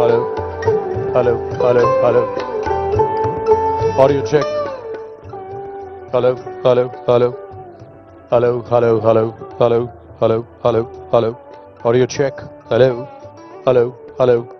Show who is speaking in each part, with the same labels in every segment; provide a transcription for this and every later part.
Speaker 1: hello, hello, hello, hello. Audio check. Hello, hello, hello, hello, hello, hello, hello, hello, hello, hello. Audio check. Hello, hello, hello.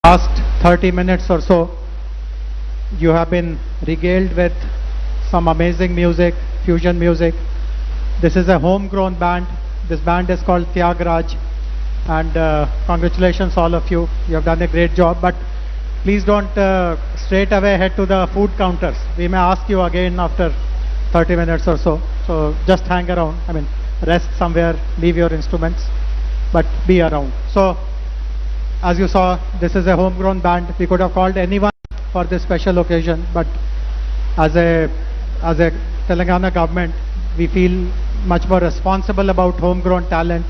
Speaker 2: last 30 minutes or so, you have been regaled with some amazing music, fusion music. This is a homegrown band. This band is called Tyagraj. And congratulations all of you. You have done a great job. But please don't straight away head to the food counters. We may ask you again after 30 minutes or so. So just hang around. I mean, rest somewhere, leave your instruments, but be around. So, as you saw, this is a homegrown band. We could have called anyone for this special occasion, but as a Telangana government, we feel much more responsible about homegrown talent,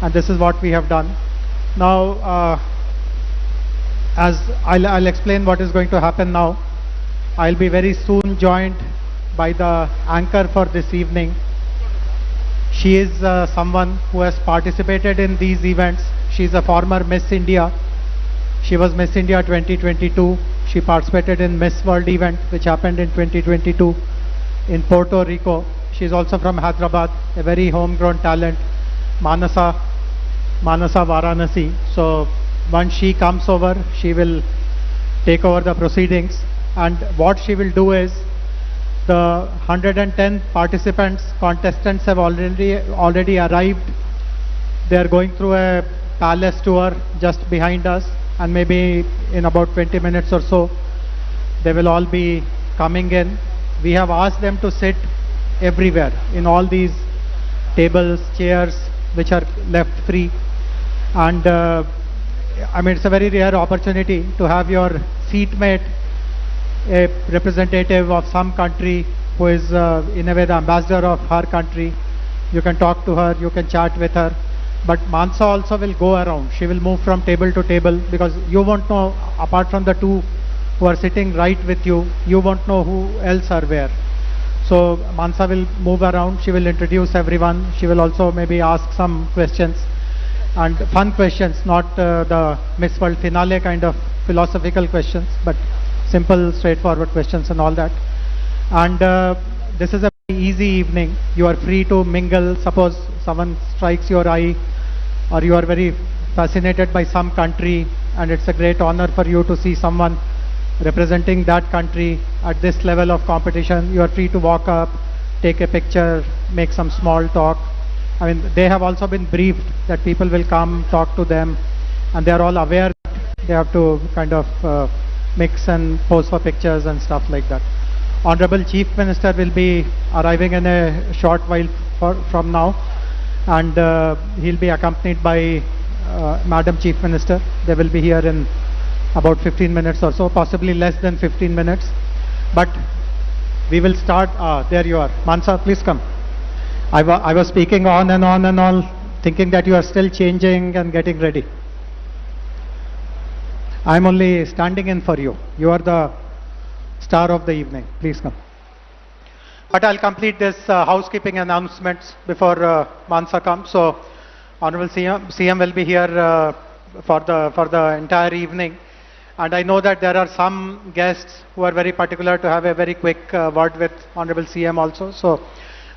Speaker 2: and this is what we have done. Now, as I'll explain what is going to happen now. I'll be very soon joined by the anchor for this evening. She is someone who has participated in these events. She is a former Miss India. She was Miss India 2022. She participated in Miss World event, which happened in 2022 in Puerto Rico. She is also from Hyderabad, a very homegrown talent, Manasa Varanasi. So once she comes over, she will take over the proceedings. And what she will do is, the 110 participants, contestants have already arrived. They are going through a palace tour just behind us, and maybe in about 20 minutes or so, they will all be coming in. We have asked them to sit everywhere in all these tables, chairs, which are left free. And I mean, it's a very rare opportunity to have your seatmate, a representative of some country who is in a way the ambassador of her country. You can talk to her, you can chat with her. But Mansa also will go around. She will move from table to table, because you won't know, apart from the two who are sitting right with you, you won't know who else are where. So Mansa will move around, she will introduce everyone. She will also maybe ask some questions, and fun questions, not the Miss World finale kind of philosophical questions, but simple, straightforward questions and all that. And this is a very easy evening. You are free to mingle. Suppose someone strikes your eye, or you are very fascinated by some country, and it's a great honor for you to see someone representing that country at this level of competition. You are free to walk up, take a picture, make some small talk. I mean, they have also been briefed that people will come, talk to them, and they are all aware that they have to kind of mix and pose for pictures and stuff like that. Honorable Chief Minister will be arriving in a short while from now, and he'll be accompanied by Madam Chief Minister. They will be here in about 15 minutes or so, possibly less than 15 minutes. But we will start. There you are. Mansa, please come. I was speaking on and on and on, thinking that you are still changing and getting ready. I'm only standing in for you. You are the star of the evening. Please come. But I'll complete this housekeeping announcements before Mansa comes. So, Honorable CM will be here for the entire evening. And I know that there are some guests who are very particular to have a very quick word with Honorable CM also. So,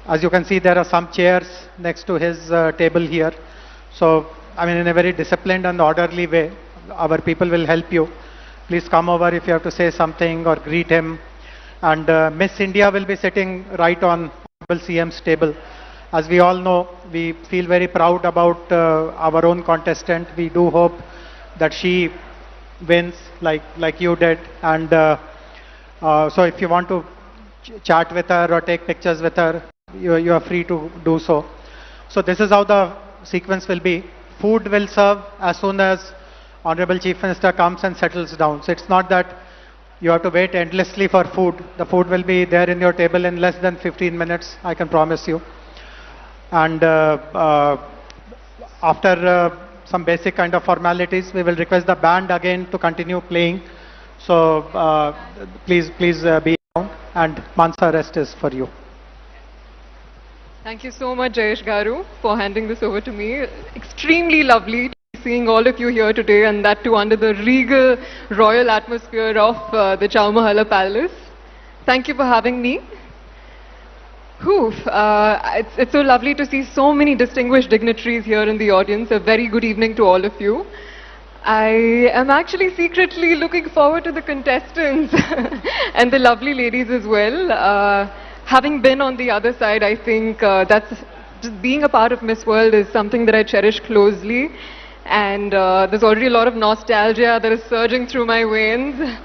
Speaker 2: as you can see, there are some chairs next to his table here. So, I mean, in a very disciplined and orderly way, our people will help you. Please come over if you have to say something or greet him. And Miss India will be sitting right on Honorable CM's table. As we all know, we feel very proud about our own contestant. We do hope that she wins like you did. And so if you want to chat with her or take pictures with her, you are free to do so. So this is how the sequence will be. Food will serve as soon as Honorable Chief Minister comes and settles down. So it's not that you have to wait endlessly for food. The food will be there in your table in less than 15 minutes, I can promise you. And after some basic kind of formalities, we will request the band again to continue playing. So please be around, and Mansa, rest is for you.
Speaker 3: Thank you so much, Jayesh Garu, for handing this over to me. Extremely lovely seeing all of you here today, and that too under the regal royal atmosphere of the Chowmahalla Palace. Thank you for having me. It's so lovely to see so many distinguished dignitaries here in the audience. A very good evening to all of you. I am actually secretly looking forward to the contestants and the lovely ladies as well. Having been on the other side, I think that's just being a part of Miss World is something that I cherish closely. And there's already a lot of nostalgia that is surging through my veins.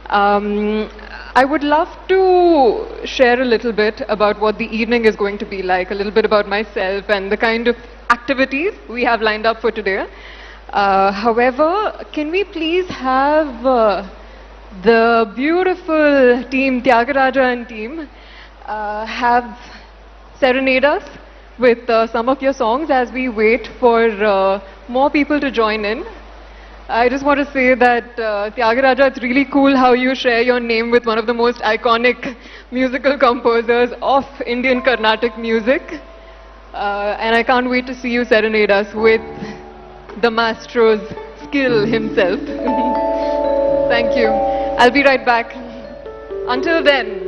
Speaker 3: I would love to share a little bit about what the evening is going to be like, a little bit about myself and the kind of activities we have lined up for today. However, can we please have the beautiful team, Tyagaraja and team, have serenade us with some of your songs as we wait for more people to join in. I just want to say that Tyagaraja, it's really cool how you share your name with one of the most iconic musical composers of Indian Carnatic music. And I can't wait to see you serenade us with the maestro's skill himself. Thank you. I'll be right back. Until then.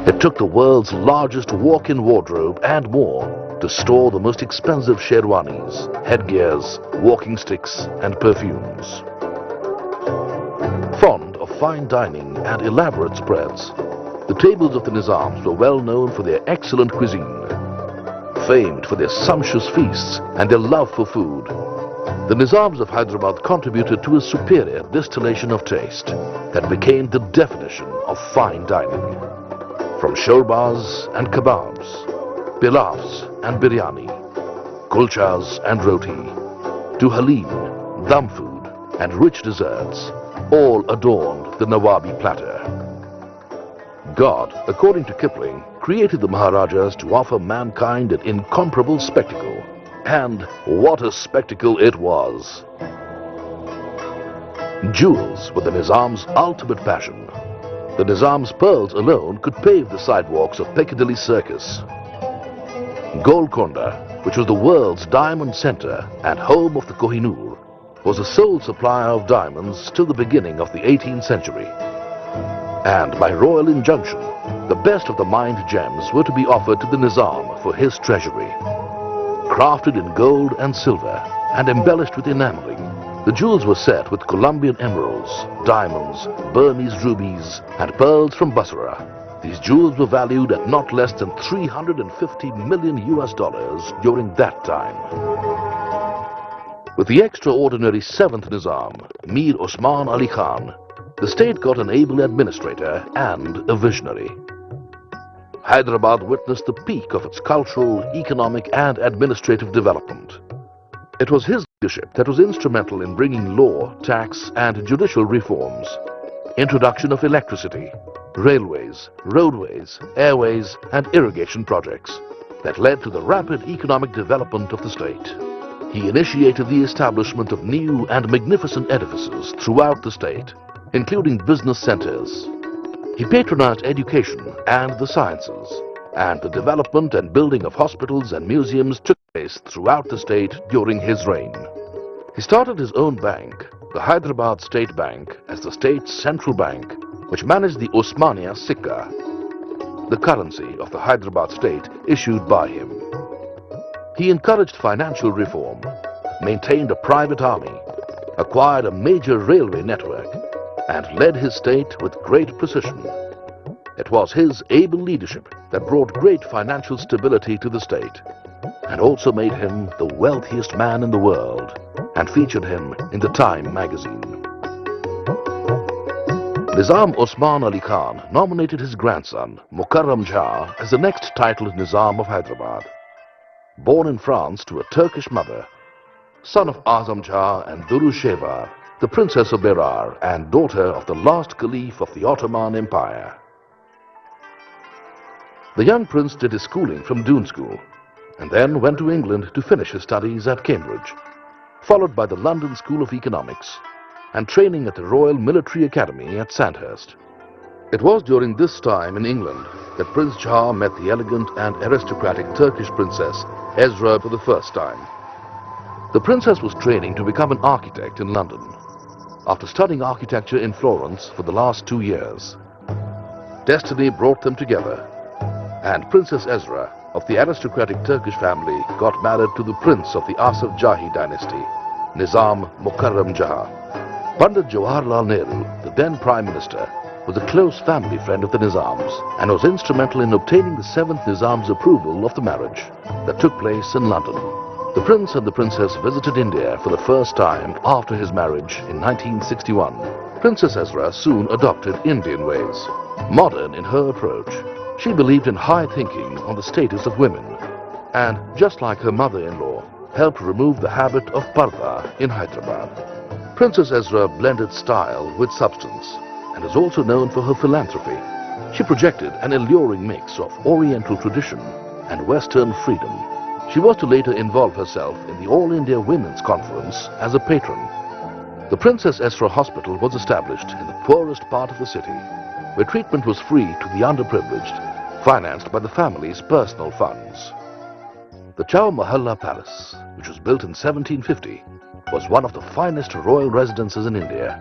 Speaker 4: It took the world's largest walk-in wardrobe and more to store the most expensive sherwanis, headgears, walking sticks and perfumes. Fond of fine dining and elaborate spreads, the tables of the Nizams were well known for their excellent cuisine. Famed for their sumptuous feasts and their love for food, the Nizams of Hyderabad contributed to a superior distillation of taste that became the definition of fine dining. From shorbas and kebabs, pilavs and biryani, kulchas and roti, to halim, dum food and rich desserts, all adorned the Nawabi platter. God, according to Kipling, created the Maharajas to offer mankind an incomparable spectacle. And what a spectacle it was! Jewels were the Nizam's ultimate passion. The Nizam's pearls alone could pave the sidewalks of Piccadilly Circus. Golconda, which was the world's diamond center and home of the Kohinoor, was the sole supplier of diamonds till the beginning of the 18th century. And by royal injunction, the best of the mined gems were to be offered to the Nizam for his treasury. Crafted in gold and silver and embellished with enameling, the jewels were set with Colombian emeralds, diamonds, Burmese rubies and pearls from Basra. These jewels were valued at not less than $350 million during that time. With the extraordinary 7th Nizam, Mir Osman Ali Khan, the state got an able administrator and a visionary. Hyderabad witnessed the peak of its cultural, economic and administrative development. It was his leadership that was instrumental in bringing law, tax and judicial reforms, introduction of electricity, railways, roadways, airways and irrigation projects that led to the rapid economic development of the state. He initiated the establishment of new and magnificent edifices throughout the state, including business centers. He patronized education and the sciences, and the development and building of hospitals and museums took place throughout the state during his reign. He started his own bank, the Hyderabad State Bank, as the state's central bank, which managed the Osmania Sikka, the currency of the Hyderabad state issued by him. He encouraged financial reform, maintained a private army, acquired a major railway network, and led his state with great precision. It was his able leadership that brought great financial stability to the state and also made him the wealthiest man in the world and featured him in the Time magazine. Nizam Osman Ali Khan nominated his grandson Mukarram Jha as the next titled Nizam of Hyderabad. Born in France to a Turkish mother, son of Azam Jha and Duru Shevar, the Princess of Berar and daughter of the last Caliph of the Ottoman Empire. The young prince did his schooling from Doon School and then went to England to finish his studies at Cambridge, followed by the London School of Economics and training at the Royal Military Academy at Sandhurst. It was during this time in England that Prince Jha met the elegant and aristocratic Turkish princess Ezra for the first time. The princess was training to become an architect in London after studying architecture in Florence for the last 2 years. Destiny brought them together, and Princess Ezra of the aristocratic Turkish family got married to the prince of the Asaf Jahi dynasty, Nizam Mukarram Jaha. Pandit Jawaharlal Nehru, the then Prime Minister, was a close family friend of the Nizams and was instrumental in obtaining the 7th Nizam's approval of the marriage that took place in London. The prince and the princess visited India for the first time after his marriage in 1961. Princess Ezra soon adopted Indian ways. Modern in her approach, she believed in high thinking on the status of women and, just like her mother-in-law, helped remove the habit of parda in Hyderabad. Princess Ezra blended style with substance and is also known for her philanthropy. She projected an alluring mix of Oriental tradition and Western freedom. She was to later involve herself in the All India Women's Conference as a patron. The Princess Ezra Hospital was established in the poorest part of the city, where treatment was free to the underprivileged, financed by the family's personal funds. The Chowmahalla Palace, which was built in 1750, was one of the finest royal residences in India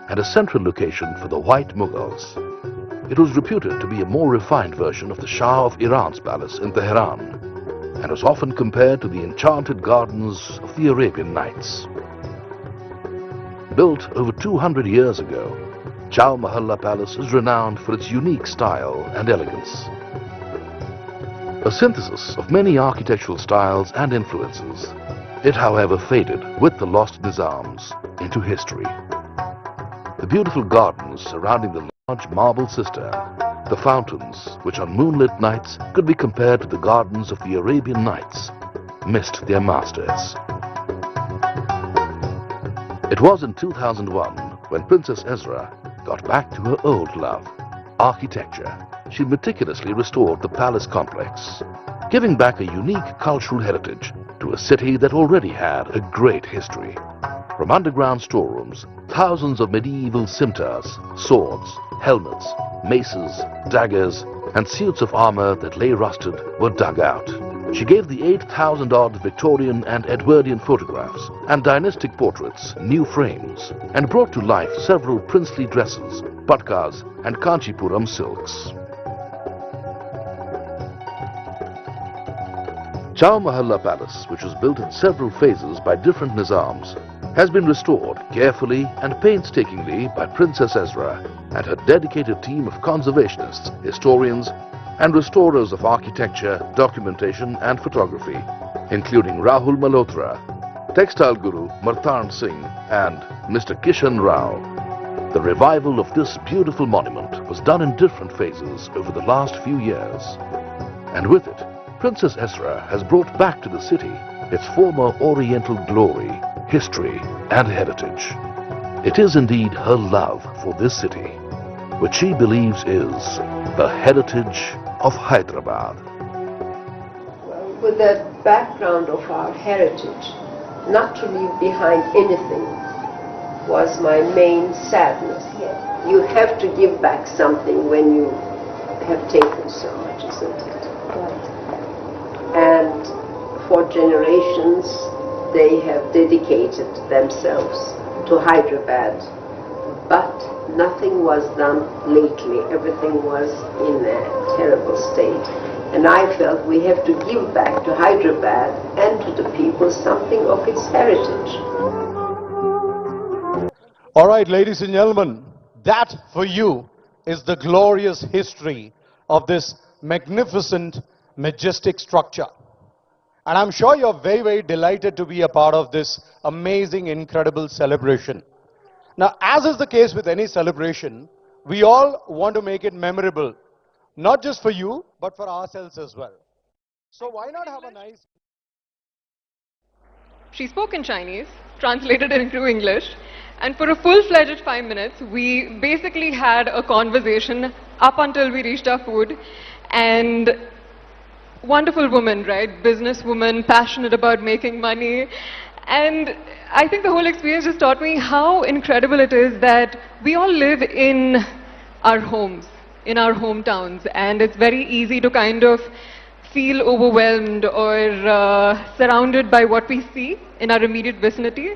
Speaker 4: and a central location for the White Mughals. It was reputed to be a more refined version of the Shah of Iran's palace in Tehran and was often compared to the enchanted gardens of the Arabian Nights. Built over 200 years ago, Chowmahalla Palace is renowned for its unique style and elegance. A synthesis of many architectural styles and influences, it however faded with the lost Nizams into history. The beautiful gardens surrounding the large marble cistern, the fountains which on moonlit nights could be compared to the gardens of the Arabian Nights, missed their masters. It was in 2001 when Princess Ezra got back to her old love, architecture. She meticulously restored the palace complex, giving back a unique cultural heritage to a city that already had a great history. From underground storerooms, thousands of medieval scimitars, swords, helmets, maces, daggers, and suits of armor that lay rusted were dug out. She gave the 8,000-odd Victorian and Edwardian photographs and dynastic portraits new frames and brought to life several princely dresses, patkas, and Kanchipuram silks. Chowmahalla Palace, which was built in several phases by different Nizams, has been restored carefully and painstakingly by Princess Ezra and her dedicated team of conservationists, historians, and restorers of architecture, documentation and photography, including Rahul Malhotra, textile guru Martan Singh and Mr. Kishan Rao. The revival of this beautiful monument was done in different phases over the last few years. And with it, Princess Ezra has brought back to the city its former Oriental glory, history and heritage. It is indeed her love for this city, which she believes is the heritage of Hyderabad.
Speaker 5: Well, with that background of our heritage, not to leave behind anything was my main sadness. You have to give back something when you have taken so much, isn't it? And for generations, they have dedicated themselves to Hyderabad, but nothing was done lately. Everything was in a terrible state. And I felt we have to give back to Hyderabad and to the people something of its heritage.
Speaker 1: All right, ladies and gentlemen, that for you is the glorious history of this magnificent, majestic structure. And I'm sure you're very, very delighted to be a part of this amazing, incredible celebration. Now, as is the case with any celebration, we all want to make it memorable, not just for you, but for ourselves as well. So why not have a nice...
Speaker 3: She spoke in Chinese, translated it into English, and for a full-fledged 5 minutes, we basically had a conversation up until we reached our food. And wonderful woman, right? Businesswoman, passionate about making money. And I think the whole experience just taught me how incredible it is that we all live in our homes, in our hometowns, and it's very easy to kind of feel overwhelmed or surrounded by what we see in our immediate vicinity.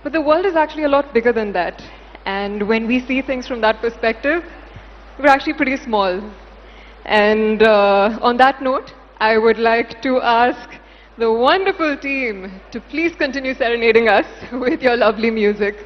Speaker 3: But the world is actually a lot bigger than that. And when we see things from that perspective, we're actually pretty small. And on that note, I would like to ask the wonderful team to please continue serenading us with your lovely music.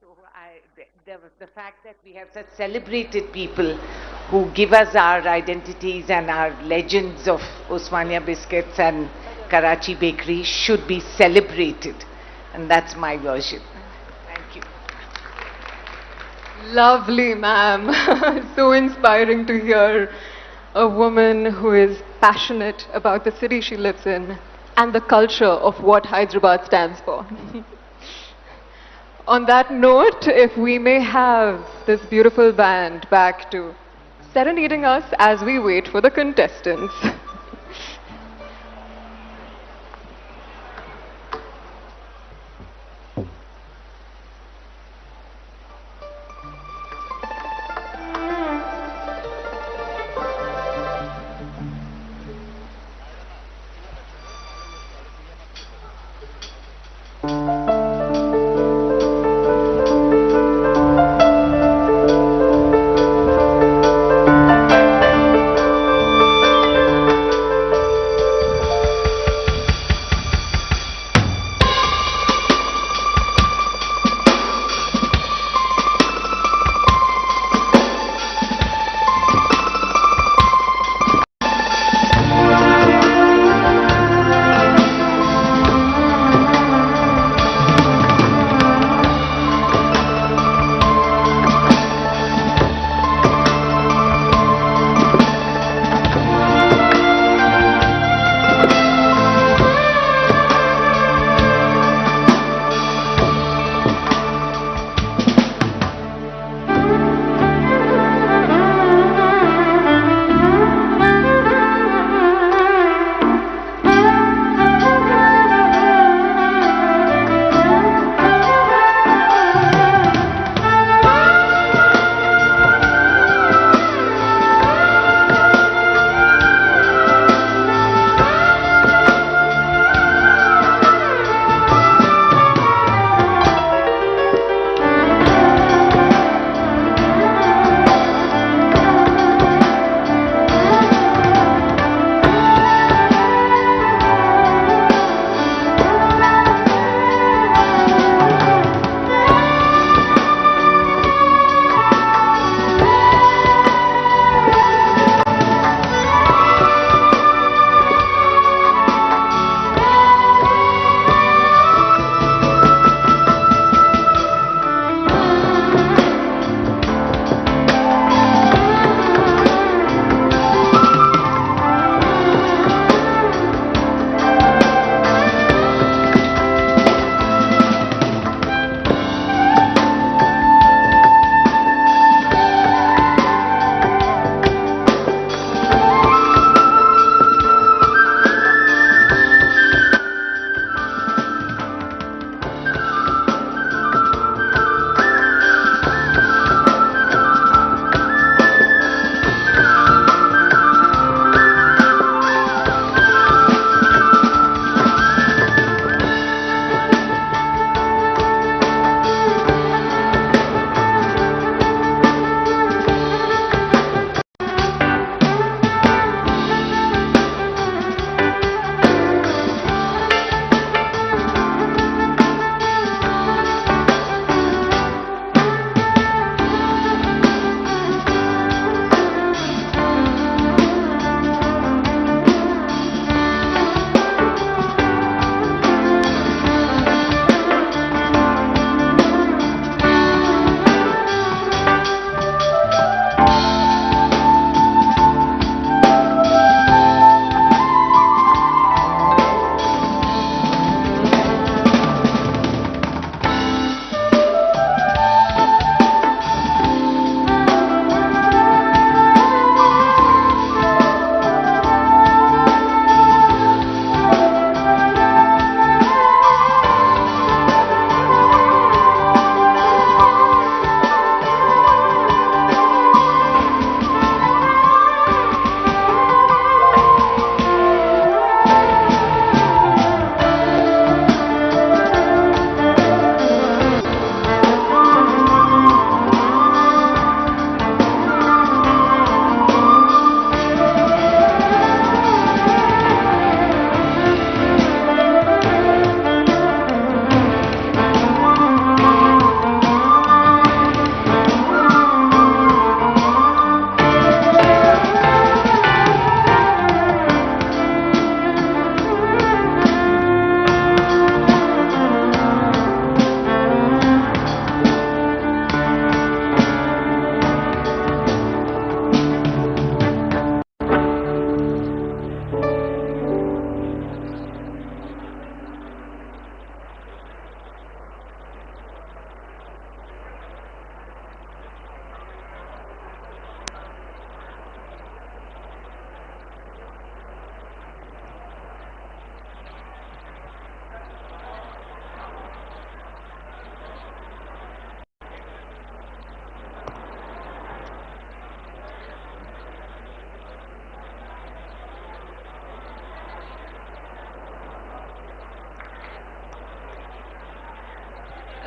Speaker 6: So the fact that we have such celebrated people who give us our identities and our legends of Osmania biscuits and Karachi bakery should be celebrated. And that's my version. Thank you.
Speaker 3: Lovely, ma'am. So inspiring to hear a woman who is passionate about the city she lives in and the culture of what Hyderabad stands for. On that note, if we may have this beautiful band back to serenading us as we wait for the contestants.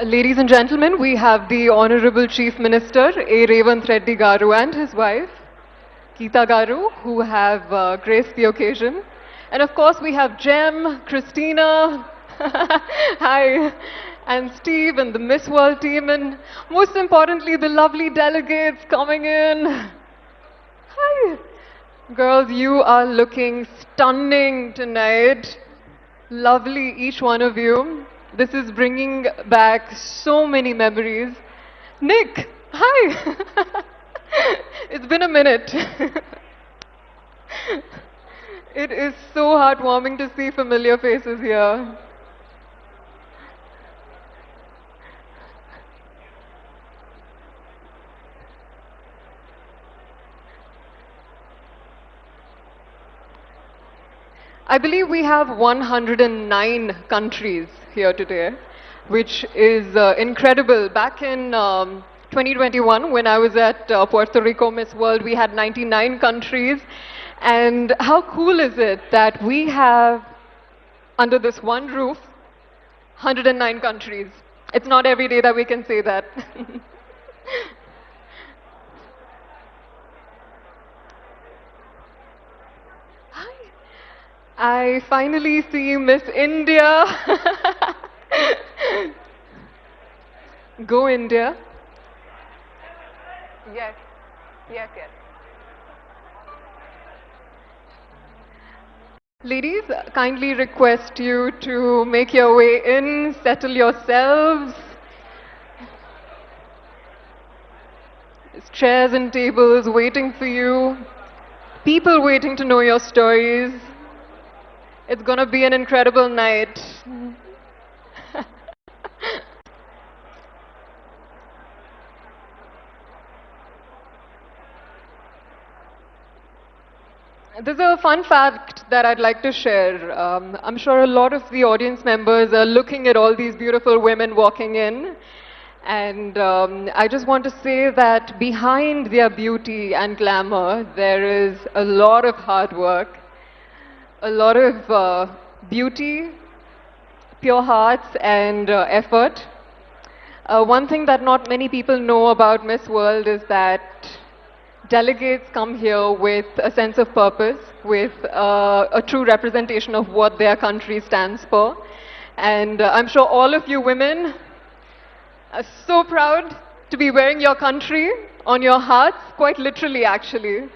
Speaker 3: Ladies and gentlemen, we have the Honorable Chief Minister, A. Revant Reddy Garu, and his wife, Geeta Garu, who have graced the occasion. And of course, we have Jem, Christina, hi, and Steve, and the Miss World team, and most importantly, the lovely delegates coming in. Hi. Girls, you are looking stunning tonight. Lovely, each one of you. This is bringing back so many memories. Nick, hi. It's been a minute. It is so heartwarming to see familiar faces here. I believe we have 109 countries here today, which is incredible. Back in 2021, when I was at Puerto Rico Miss World, we had 99 countries. And how cool is it that we have, under this one roof, 109 countries? It's not every day that we can say that. I finally see Miss India. Go India. Yes, yes, yes. Ladies, kindly request you to make your way in, settle yourselves. There's chairs and tables waiting for you, people waiting to know your stories. It's gonna be an incredible night. There's a fun fact that I'd like to share. I'm sure a lot of the audience members are looking at all these beautiful women walking in. And I just want to say that behind their beauty and glamour, there is a lot of hard work, a lot of beauty, pure hearts, and effort. One thing that not many people know about Miss World is that delegates come here with a sense of purpose, with a true representation of what their country stands for. And I'm sure all of you women are so proud to be wearing your country on your hearts, quite literally actually.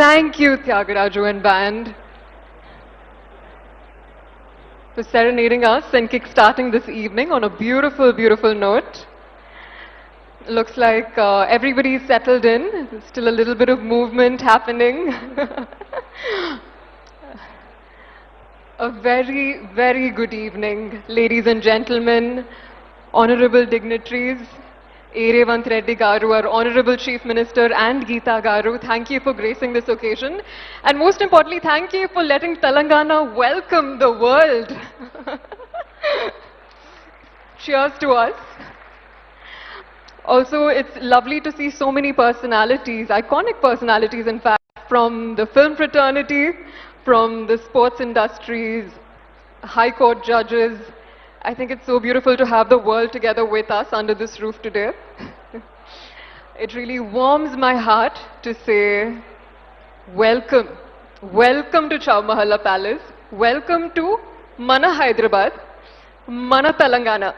Speaker 3: Thank you, Tyagaraja and band, for serenading us and kick-starting this evening on a beautiful, beautiful note. Looks like everybody's settled in. There's still a little bit of movement happening. A very, very good evening, ladies and gentlemen, honorable dignitaries, A. Revant Reddy Garu, our Honorable Chief Minister, and Geeta Garu. Thank you for gracing this occasion. And most importantly, thank you for letting Telangana welcome the world. Cheers to us. Also, it's lovely to see so many personalities, iconic personalities in fact, from the film fraternity, from the sports industries, high court judges. I think it's so beautiful to have the world together with us under this roof today. It really warms my heart to say, welcome. Welcome to Chowmahalla Palace. Welcome to Mana Hyderabad, Mana Telangana.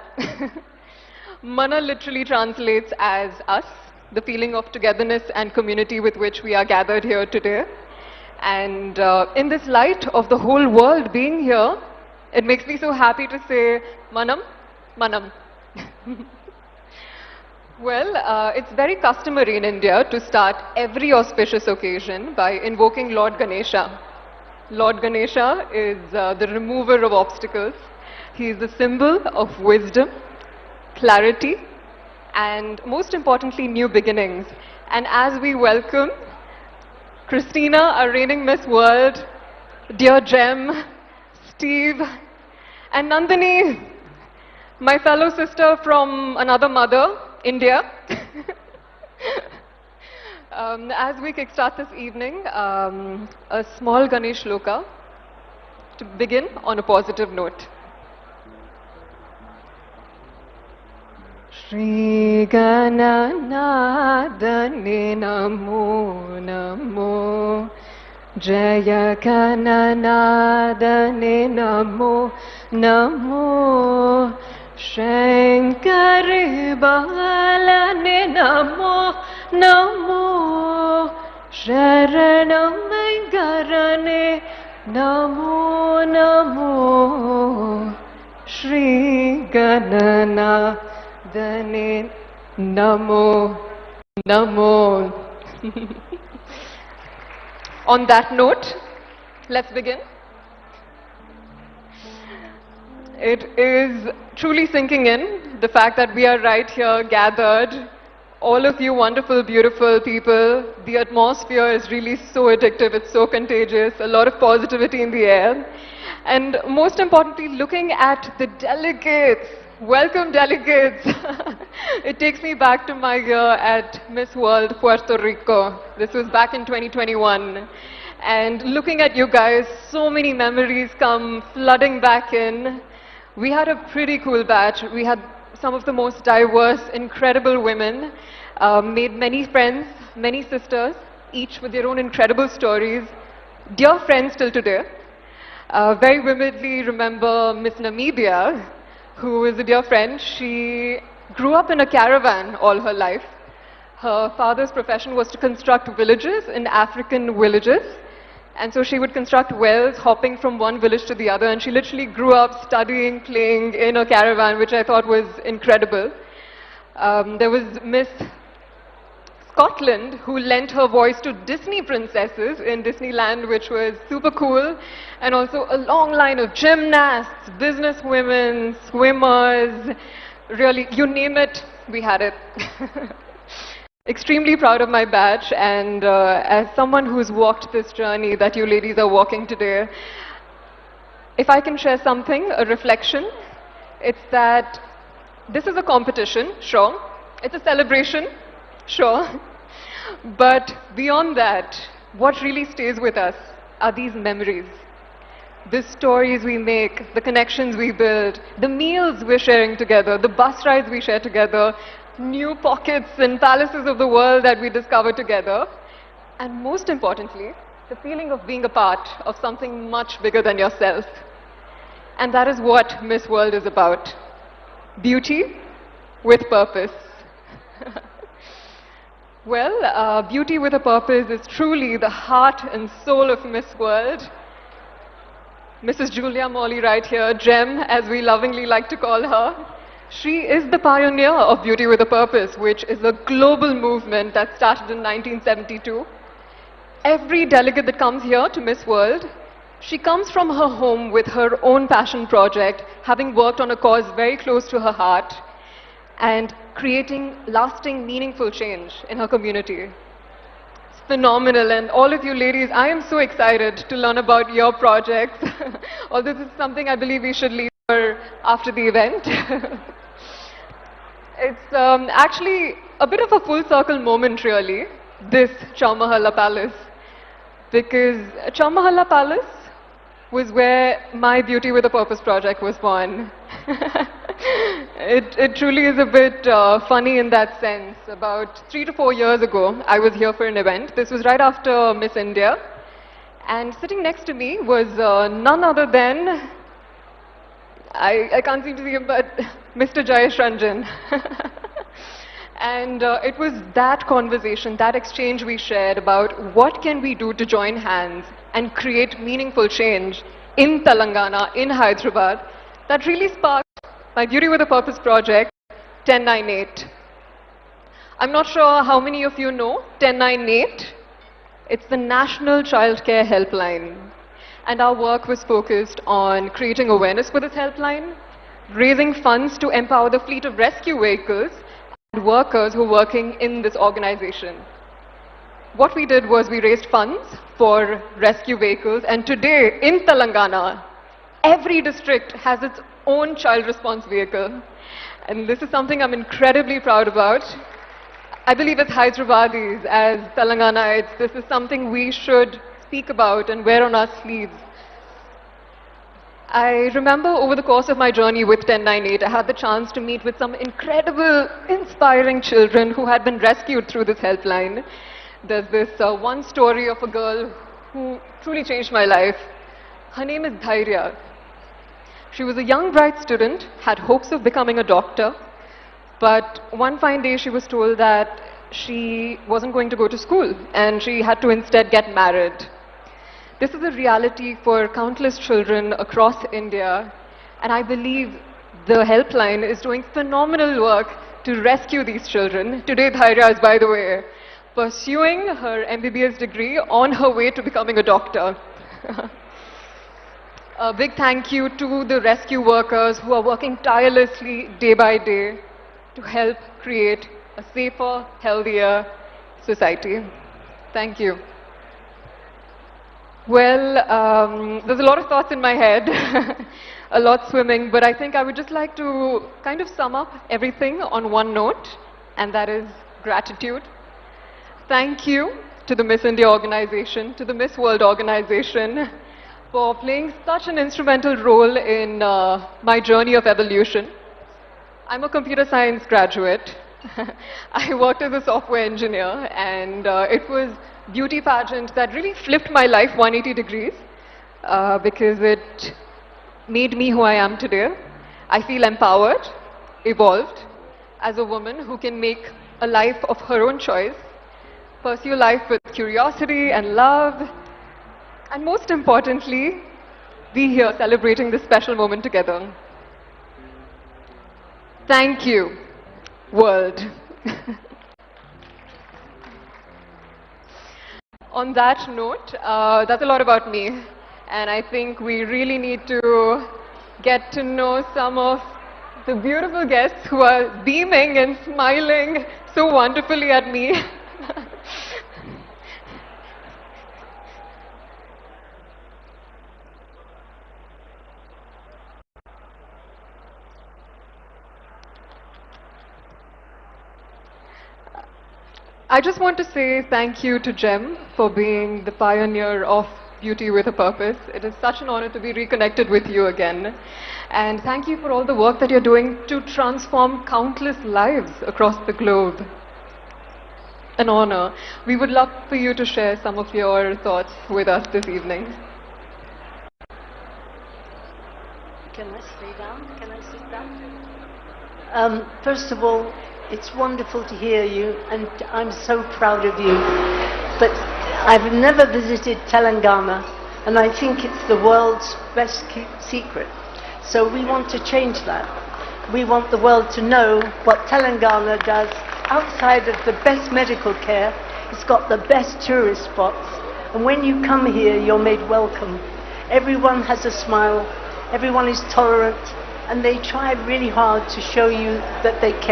Speaker 3: Mana literally translates as us, the feeling of togetherness and community with which we are gathered here today. And in this light of the whole world being here, it makes me so happy to say, Manam, Manam. Well, it's very customary in India to start every auspicious occasion by invoking Lord Ganesha. Lord Ganesha is the remover of obstacles. He is the symbol of wisdom, clarity, and most importantly, new beginnings. And as we welcome Christina, our reigning Miss World, dear Jem, Steve, and Nandini, my fellow sister from another mother, India. As we kickstart this evening, a small Ganesh Shloka to begin on a positive note. Shri Gananadane Namo Namo Jaya Gananadane Namo Namo Shankari Balane Namo Namo Sharanam Garane Namo Namo Shri Ganana Dane Namo Namo. On that note, let's begin. It is truly sinking in, the fact that we are right here gathered, all of you wonderful, beautiful people. The atmosphere is really so addictive, it's so contagious, a lot of positivity in the air. And most importantly, looking at the delegates. Welcome, delegates. It takes me back to my year at Miss World Puerto Rico. This was back in 2021. And looking at you guys, so many memories come flooding back in. We had a pretty cool batch. We had some of the most diverse, incredible women, made many friends, many sisters, each with their own incredible stories. Dear friends till today. Very vividly remember Miss Namibia, who is a dear friend. She grew up in a caravan all her life. Her father's profession was to construct villages in African villages. And so she would construct wells, hopping from one village to the other. And she literally grew up studying, playing in a caravan, which I thought was incredible. There was Miss Scotland, who lent her voice to Disney princesses in Disneyland, which was super cool. And also a long line of gymnasts, businesswomen, swimmers, really, you name it, we had it. Extremely proud of my batch, and as someone who's walked this journey that you ladies are walking today, if I can share something, a reflection, it's that this is a competition, sure. It's a celebration, sure. But beyond that, what really stays with us are these memories. The stories we make, the connections we build, the meals we're sharing together, the bus rides we share together, new pockets and palaces of the world that we discover together. And most importantly, the feeling of being a part of something much bigger than yourself. And that is what Miss World is about. Beauty with purpose. Well, beauty with a purpose is truly the heart and soul of Miss World. Mrs. Julia Morley right here, Gem, as we lovingly like to call her. She is the pioneer of Beauty with a Purpose, which is a global movement that started in 1972. Every delegate that comes here to Miss World, she comes from her home with her own passion project, having worked on a cause very close to her heart, and creating lasting, meaningful change in her community. It's phenomenal, and all of you ladies, I am so excited to learn about your projects. Although this is something I believe we should leave for after the event. It's actually a bit of a full circle moment really, this Chowmahalla Palace. Because Chowmahalla Palace was where my Beauty with a Purpose project was born. It truly is a bit funny in that sense. About 3 to 4 years ago, I was here for an event. This was right after Miss India. And sitting next to me was none other than, I can't seem to see him, but Mr. Jayesh Ranjan. And it was that conversation, that exchange we shared about what can we do to join hands and create meaningful change in Telangana, in Hyderabad, that really sparked my Beauty with a Purpose project, 1098. I'm not sure how many of you know 1098. It's the National Childcare Helpline. And our work was focused on creating awareness for this helpline, raising funds to empower the fleet of rescue vehicles and workers who are working in this organization. What we did was we raised funds for rescue vehicles, and today in Telangana, every district has its own child response vehicle. And this is something I'm incredibly proud about. I believe as Hyderabadis, as Telangana'ites, this is something we should speak about and wear on our sleeves. I remember over the course of my journey with 1098, I had the chance to meet with some incredible, inspiring children who had been rescued through this helpline. There's this one story of a girl who truly changed my life. Her name is Dhairya. She was a young, bright student, had hopes of becoming a doctor, but one fine day she was told that she wasn't going to go to school and she had to instead get married. This is a reality for countless children across India, and I believe the helpline is doing phenomenal work to rescue these children. Today Dhairya is, by the way, pursuing her MBBS degree on her way to becoming a doctor. A big thank you to the rescue workers who are working tirelessly day by day to help create a safer, healthier society. Thank you. Well, there's a lot of thoughts in my head, a lot swimming, but I think I would just like to kind of sum up everything on one note, and that is gratitude. Thank you to the Miss India organization, to the Miss World organization, for playing such an instrumental role in my journey of evolution. I'm a computer science graduate. I worked as a software engineer, and it was beauty pageant that really flipped my life 180 degrees because it made me who I am today. I feel empowered, evolved, as a woman who can make a life of her own choice, pursue life with curiosity and love, and most importantly, be here celebrating this special moment together. Thank you, world. On that note, that's a lot about me, and I think we really need to get to know some of the beautiful guests who are beaming and smiling so wonderfully at me. I just want to say thank you to Gem for being the pioneer of Beauty with a Purpose. It is such an honor to be reconnected with you again. And thank you for all the work that you're doing to transform countless lives across the globe. An honor. We would love for you to share some of your thoughts with us this evening.
Speaker 7: Can I stay down? Can I sit down? First of all, It's wonderful to hear you, and I'm so proud of you. But I've never visited Telangana, and I think it's the world's best kept secret. So we want to change that. We want the world to know what Telangana does outside of the best medical care. It's got the best tourist spots. And when you come here, you're made welcome. Everyone has a smile, everyone is tolerant, and they try really hard to show you that they care.